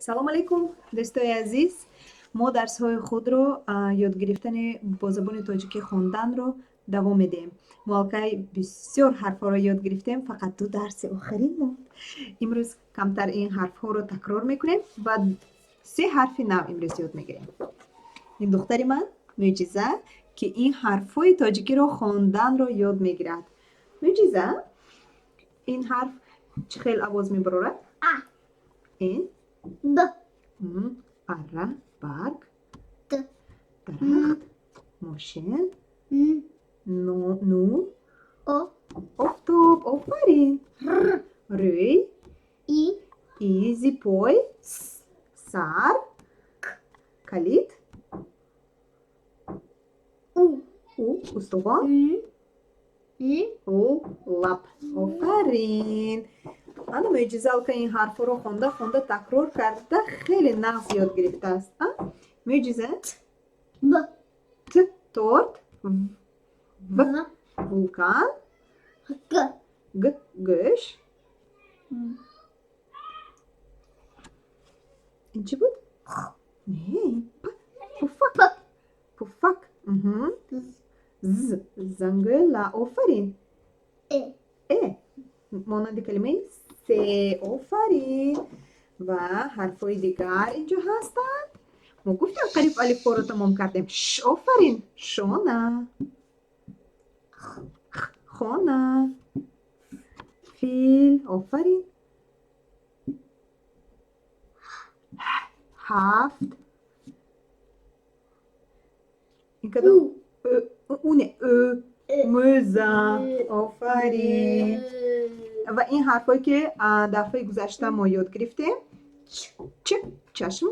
салом алайкум дӯстои азиз, мо дарсҳои худро ёд гирифтани бо забони тоҷикӣ хонданро давом медиҳем. Мо аллакай бисёр ҳарфҳоро ёд гирифтем, фақат 2 дарси охирин монд. Имрӯз камтар ин ҳарфҳоро такрор мекунем ва 3 ҳарфи нав имрӯз ёд мегирем. Ин духтари ман Мӯъҷиза ки ин ҳарфҳои тоҷикиро хонданро ёд мегирад. Мӯъҷиза, ин ҳарф чӣ хел овоз мебарорад? А. Ин Б. Арра, барг, Т. дарахт, мошин, Н. нур, О. офтоб. Офарин. Р. Рӯй, И. изи пой, сар, калид, У. устувон, Н. лаб. Офарин. Ана Мӯъҷиза алка ин ҳарфҳоро хонда такрор карда хеле нағз ёд гирифтааст. Мӯъҷиза, Б. Т торт, В В. вулкан, Г. Гӯш. Ин чӣ буд? Не, пуфак. П. Пуфак. З зангӯла. Офарин. Э. Монанди калимаи се. Офарин. Ва ҳарфҳои дигар инҷо ҳастанд. Мо гуфтем қариб алифборо тамом кардем. Офарин. Шона, хона, фил. Офарин. ҳафт. Ин кадом? Уне. Мӯза. Офарин. Ва ин ҳарфҳое ки дафъаи гузашта мо ёд гирифтем. Ч чашм,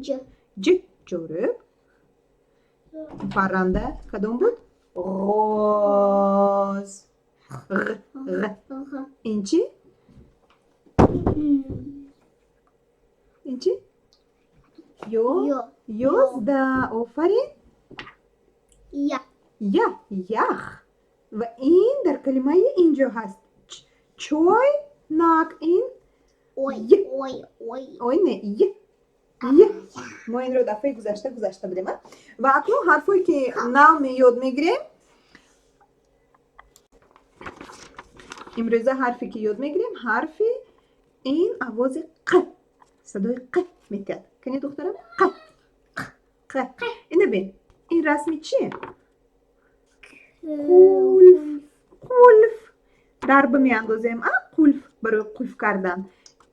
Ж. Ҷ ҷорӯб, парранда кадом буд? Ғоз. Г. Ин чӣ? Ин чӣ? Ё. Ёзда. Офарин. Я. Ях. Ва ин дар калимаи инҷо ҳаст. Чой, нак. Ин Ой. Й. Ой. ой не й. Мо инро дафъаи гузашта будем. Ва акнун ҳарфҳое ки нав ёд мегирем. Имрӯза ҳарфе ки ёд мегирем ҳарфи ин овози қ. Садои қ метиҳад. Кани духтарам? Қ. Ина бин. Ин расми чие? Қулф. Дарба меандозем. Қулф барои қулф кардан.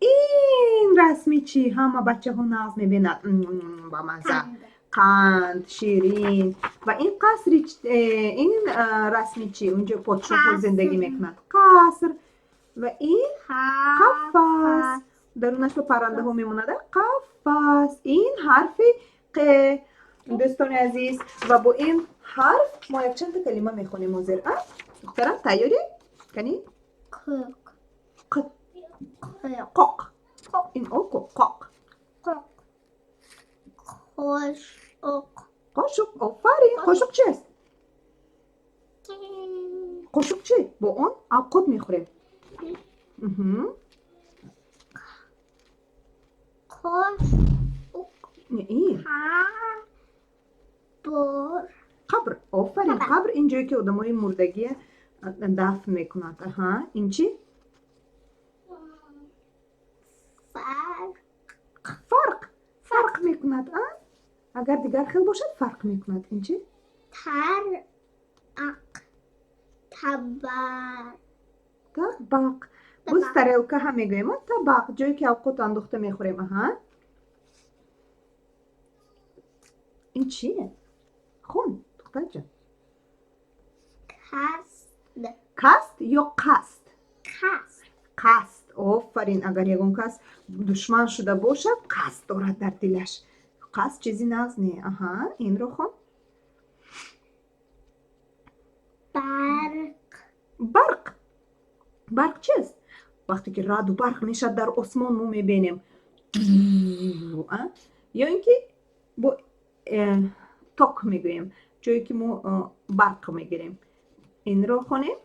Ин расми чӣ? Ҳама бачаҳо нағз мебинад. Ба мазза. Қанд, ширин. Ва ин қасри ин расми чӣ? Унҷо подшоҳҳо зиндагӣ мекунад. Қаср. Ва ин қафас. дарунашо паррандаҳо мемонад. Қафас. Ин ҳарфи қ. дӯстони азиз, ва бо ин ҳарф мо якчанда калима мехонем ҳозир. Духтарам тайёрӣ? Кани? Қоқ. Ин оку. Қоқ. Қошуқ. Офарин. Қошуқ чист? Қошуқ чӣ? Бо он авқот мехӯрем. Ин қабр. Офарин. Қабр ин ҷое ки одамои мурдагӣ дафн мекунад. Ин чӣ? Фарқ мекунад. Агар дигар хел бошад фарқ мекунад. Ин чӣ? Табақ. Буз тарелка ҳам мегӯем. Табақ ҷое ки авқот андохта мехӯрем. Ин чие? Хун, духтарҷон. Каст ё қаст? Қаст. Офарин. Агар ягон кас душман шуда бошад, қаст дорад дар дилаш. Қаст чизи нағз не. Инро хон. Барқ. Барқ чист? Вақте ки раъду барқ мешавад дар осмон мо мебинем. Ё ин ки бо ток мегӯем. ҷое ки мо барқ мегирем. Инро хонем.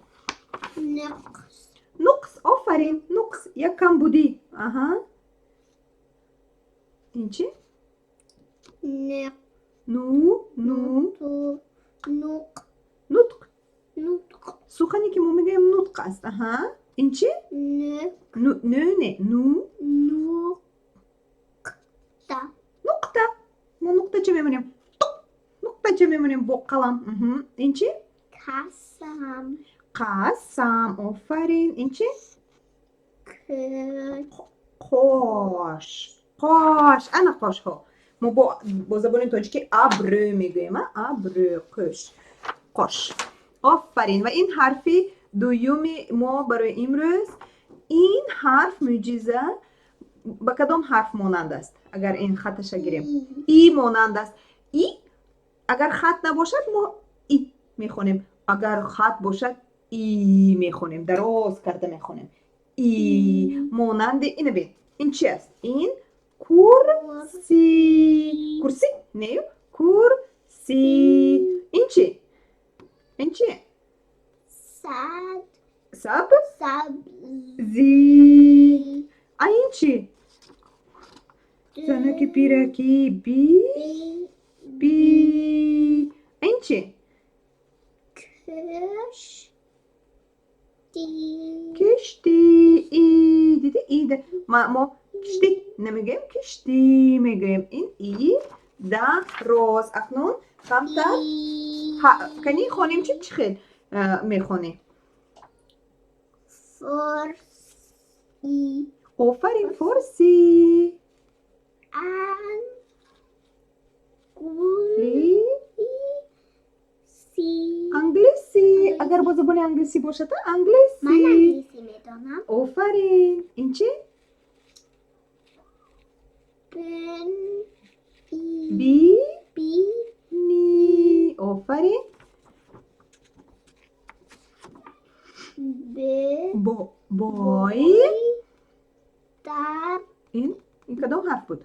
Нуқс. Офарин. Нуқс як камбудӣ. Aha. این چی؟ نق نو نو تو نق نطق. نطق سخنی که ما میگیم نطق است. aha. این چی؟ نق نو نه نو نقطه نقطه. ما نقطه چه میمونیم؟ نقطه چه میمونیم با قلم. این چی؟ قسم قسم. آفرین. این چی؟ کش قاش. قاش. انا قاش ها. ما با زبان تاجیکی ابر میگویم. ابر قش. قاش. آفرین. و این حرفی دویومی ما برای امروز. این حرف معجزه با کدام حرف مانند است؟ اگر این خطش گیریم ای مانند است. ای اگر خط نباشد ما ای میخونیم، اگر خط باشد ای میخونیم، دراز کرده میخونیم. ای مانند اینه. بین این چی است؟ این کرسی. کرسی نه کرسی. این چی؟ این چی؟ صد سب سبزی زی. این چی؟ زنک پیرکی بی بی. این چی؟ کشتی. ای دیدی ای ما کشتی نمیگیم، کشتی میگیم. این ای دراز. اکنون کمتر کنی خونیم چی خیلی میخونی؟ فرسی آفرین. فارسی. انگلیسی. اگر با زبان انگلیسی باشه تا من انگلیسی. انگلیسی میدانم. آفرین. این چی؟ بی بی نی. آفرین. بای. در این کدام حرف بود؟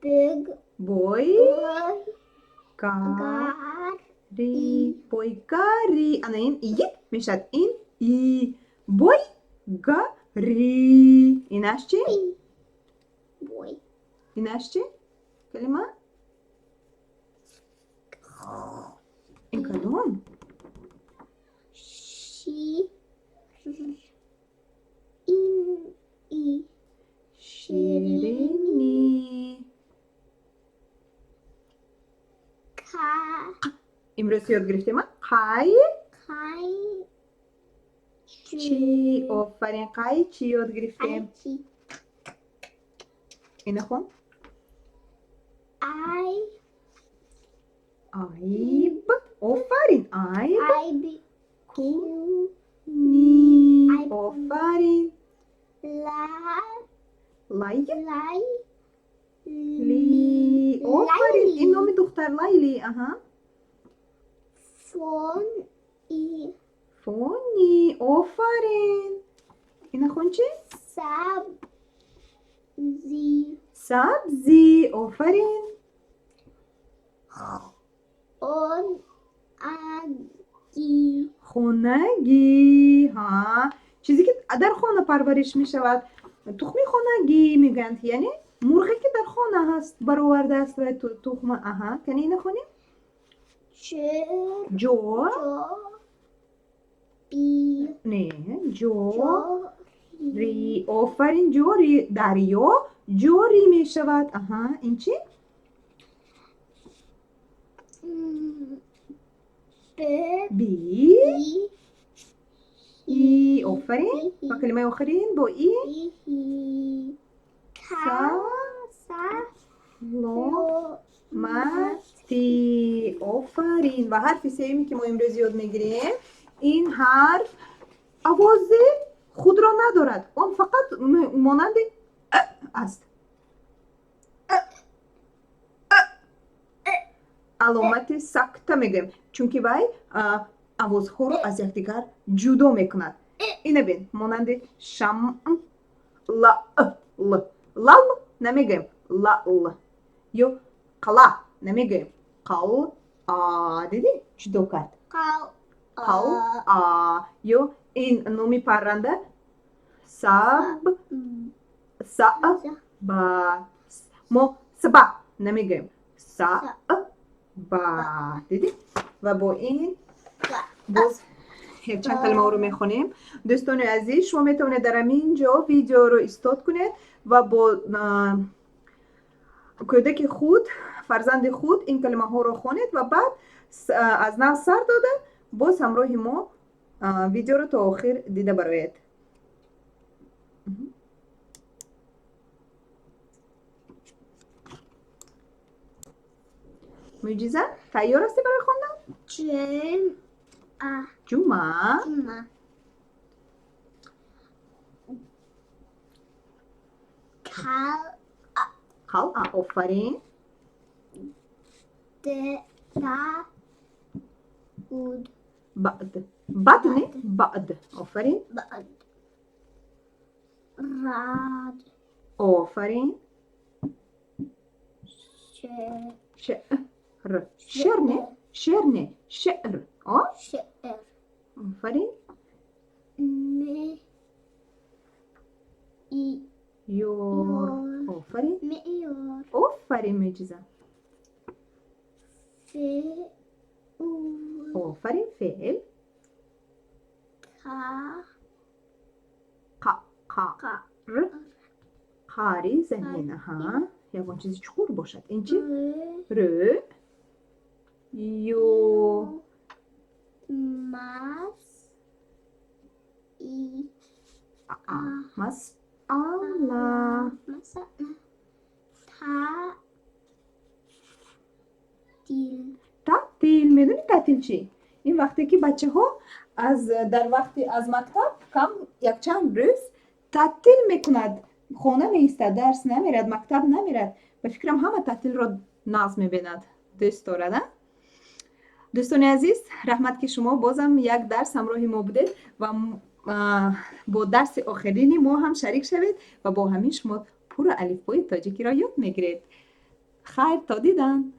بگ بای گاری بایگاری. انا این ای میشد. این ای بایگاری. اینش چی؟ بوی اینش چی؟ کلمه؟ این کدام؟ شی این ای شیرینی. امروز یاد گرفتیم قای چی. آفرین. قای چی یاد گرفتیم. اینو خون. آیب. آفرین. آیب نی. آفرین. لای لی. آفرین. این نام دختر لیلی. فونی. آفرین. اینو خون چی؟ سبزی. آفرین. خونگی. ها. چیزی که در خانه پرورش می شود تخمی خونگی میگن. یعنی مرغی که در خانه هست برآورده است و تخم. کنی اینو خونیم؟ جو نه جوری. آفرین. جوری. دریا جوری می شود. این چی؟ بی ای. آفرین. و کلمه آخرین با ای. سلامتی. آفرین. و حرف سومی که ما امروز یاد میگیریم این حرف آواز خود را ندارد. آن فقط مانند است. علامت سکته میگیم چون که وی آوازها را از یکدیگر جدا میکند. اینه بین مانند شم لال نمیگیم لال. یا قلا نمیگیم قل. دیدی جدا کرد. قل. یا این نومی پرنده سا با ما سبا نمیگیم سا با دیدی و با این باز چند کلمه ها رو میخونیم. دوستان عزیز شما میتونید در اینجا ویدیو رو استاد کنید و با کودک خود فرزند خود این کلمه ها رو خونید و بعد از نو سر داده باز همراه ما ویدیو رو تا آخر دیده برایید. معجزه تیار هستی برای خوندن؟ جمعه قلعه آفرین بعد نه بعد آفرین آفرین شعر شعر نه شعر آفرین یور آفرین معجزه آفرین فعل قاری زمینه ها یکان چیزی چخور باشد این چی؟ ر یو مسئله تعطیل میدونی تعطیل چی؟ این وقتی که بچه ها در وقتی از مکتب کم یک چند روز تعطیل میکند، خانه میسته، درس نمیرد، مکتب نمیرد. به فکرم همه تعطیل را ناز میبیند، دوست دارد. دوستان عزیز رحمت که شما بازم یک درس همراه ما بودید و با درس آخرین ما هم شریک شوید و با همین شما پور الفبای تاجیکی را یاد میگیرید. خیر تا دیدن.